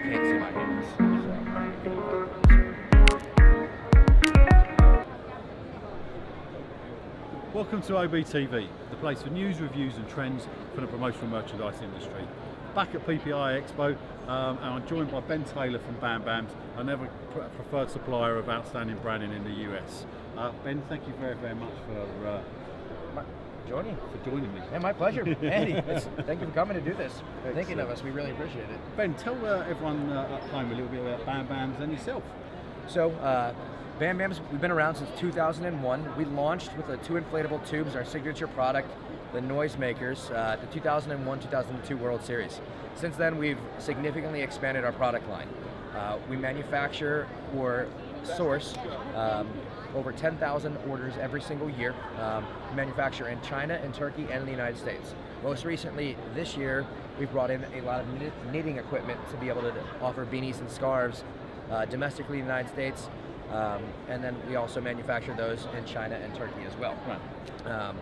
can't see my hands. Welcome to OBTV, the place for news, reviews and trends for the promotional merchandise industry. Back at PPAI Expo, and I'm joined by Ben Taylor from BamBams, another preferred supplier of outstanding branding in the US. Ben, thank you very, very much for joining me. Yeah, my pleasure. Andy, thank you for coming to do this. Thinking of us, we really appreciate it. Ben, tell everyone at home a little bit about BamBams and yourself. So, BamBams, we've been around since 2001. We launched with the 2 inflatable tubes, our signature product, the Noisemakers, the 2001-2002 World Series. Since then, we've significantly expanded our product line. We manufacture or source over 10,000 orders every single year. Manufacture in China, in Turkey, and in the United States. Most recently, this year, we've brought in a lot of knitting equipment to be able to offer beanies and scarves domestically in the United States. And then we also manufacture those in China and Turkey as well. Right.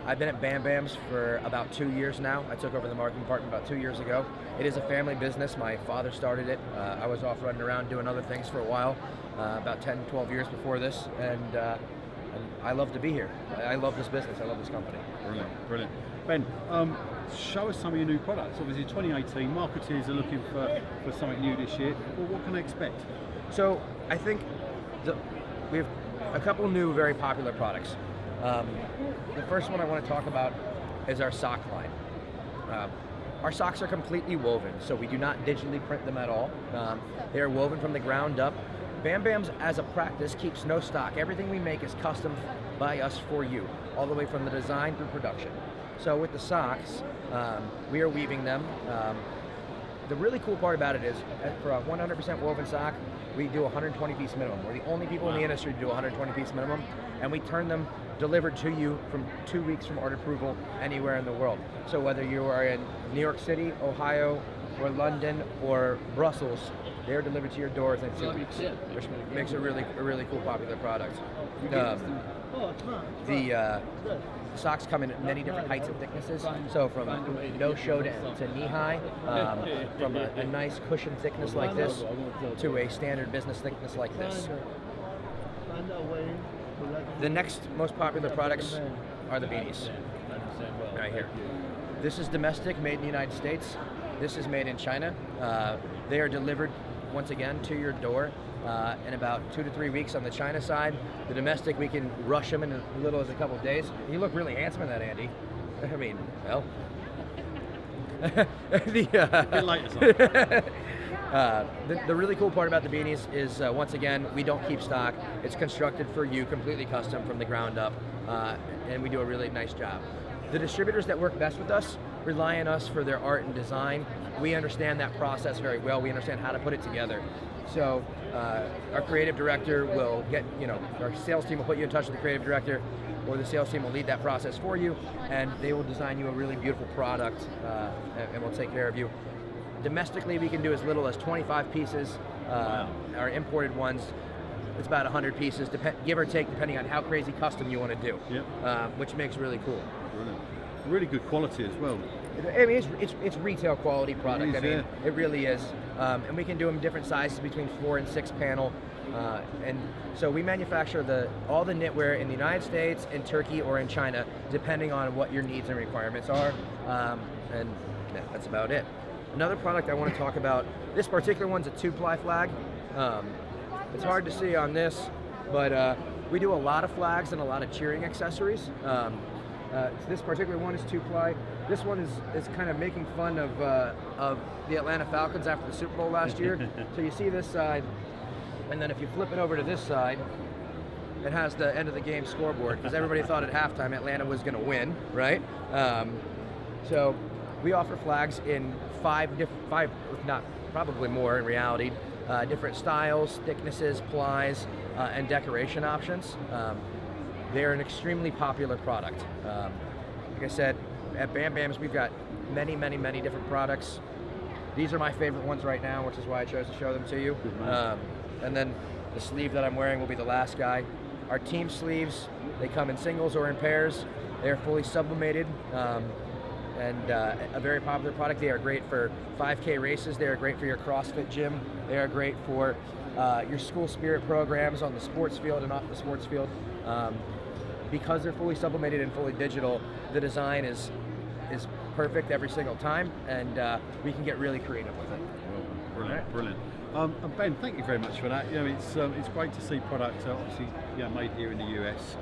I've been at BamBams for about 2 years now. I took over the marketing department about 2 years ago. It is a family business. My father started it. I was off running around doing other things for a while, about 10, 12 years before this, and I love to be here. I love this business. I love this company. Brilliant, brilliant. Ben, show us some of your new products. Obviously 2018, marketeers are looking for something new this year. Well, what can they expect? So I think we have a couple new very popular products. The first one I want to talk about is our sock line. Our socks are completely woven, so we do not digitally print them at all. They are woven from the ground up. BamBams, as a practice, keeps no stock. Everything we make is custom by us for you, all the way from the design through production. So with the socks, we are weaving them. The really cool part about it is, for a 100% woven sock, we do a 120-piece minimum. We're the only people in the industry to do a 120-piece minimum, and we turn them delivered to you from 2 weeks from order approval anywhere in the world. So whether you are in New York City, Ohio, or London, or Brussels, they're delivered to your door within 2 weeks, which makes it a really cool, popular product. The socks come in many different heights and thicknesses, so from no-show to knee-high, from a nice cushion thickness like this to a standard business thickness like this. The next most popular products are the beanies, right here. This is domestic, made in the United States. This is made in China. They are delivered, once again, to your door in about 2 to 3 weeks on the China side. The domestic, we can rush them in as little as a couple of days. You look really handsome in that, Andy. I mean, well. The really cool part about the beanies is, once again, we don't keep stock. It's constructed for you, completely custom from the ground up, and we do a really nice job. The distributors that work best with us rely on us for their art and design. We understand that process very well. We understand how to put it together. So our creative director will our sales team will put you in touch with the creative director, or the sales team will lead that process for you, and they will design you a really beautiful product, and we'll take care of you. Domestically, we can do as little as 25 pieces. Wow. Our imported ones, it's about 100 pieces, give or take, depending on how crazy custom you want to do, which makes it really cool. Brilliant. Really good quality as well. I mean, it's retail quality product. It really is. And we can do them different sizes, between 4 and 6 panel. And so we manufacture all the knitwear in the United States, in Turkey, or in China, depending on what your needs and requirements are. And yeah, that's about it. Another product I want to talk about, this particular one's a 2-ply flag. It's hard to see on this, but we do a lot of flags and a lot of cheering accessories. This particular one is 2-ply. This one is kind of making fun of the Atlanta Falcons after the Super Bowl last year. So you see this side, and then if you flip it over to this side, it has the end of the game scoreboard, because everybody thought at halftime Atlanta was going to win, right? So we offer flags in five, if not probably more in reality, different styles, thicknesses, plies, and decoration options. They're an extremely popular product. Like I said, at BamBams, we've got many, many, many different products. These are my favorite ones right now, which is why I chose to show them to you. And then the sleeve that I'm wearing will be the last guy. Our team sleeves, they come in singles or in pairs. They're fully sublimated. and a very popular product. They are great for 5K races. They are great for your CrossFit gym. They are great for your school spirit programs on the sports field and off the sports field. Because they're fully sublimated and fully digital, the design is perfect every single time, and we can get really creative with it. Well, brilliant, brilliant. And Ben, thank you very much for that. It's great to see product obviously made here in the US,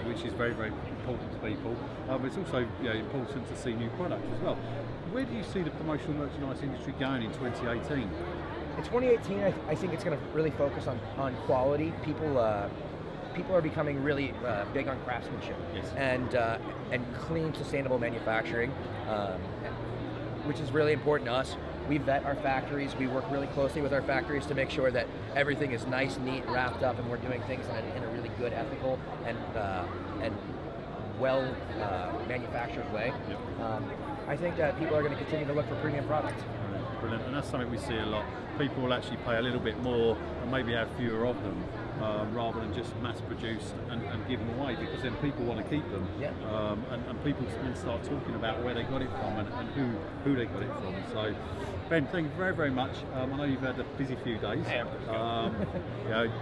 which is very, very important to people. But it's also important to see new product as well. Where do you see the promotional merchandise industry going in 2018? In 2018, I think it's going to really focus on quality. People are becoming really big on craftsmanship, yes, and clean, sustainable manufacturing, which is really important to us. We vet our factories. We work really closely with our factories to make sure that everything is nice, neat, wrapped up, and we're doing things in a really good, ethical, and well manufactured way. Yep. I think that people are going to continue to look for premium products. Brilliant, and that's something we see a lot. People will actually pay a little bit more and maybe have fewer of them, rather than just mass produced and give them away, because then people want to keep them. Yeah. And people then start talking about where they got it from and who they got it from. So, Ben, thank you very, very much. I know you've had a busy few days.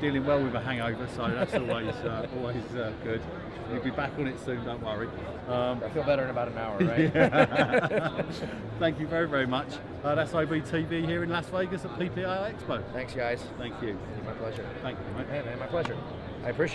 Dealing well with a hangover, so that's always good. You'll be back on it soon, don't worry. I feel better in about an hour, right? Yeah. Thank you very, very much. That's OBTV here in Las Vegas at PPAI Expo. Thanks, guys. Thank you. My pleasure. Thank you, mate. Hey, man, my pleasure. I appreciate it.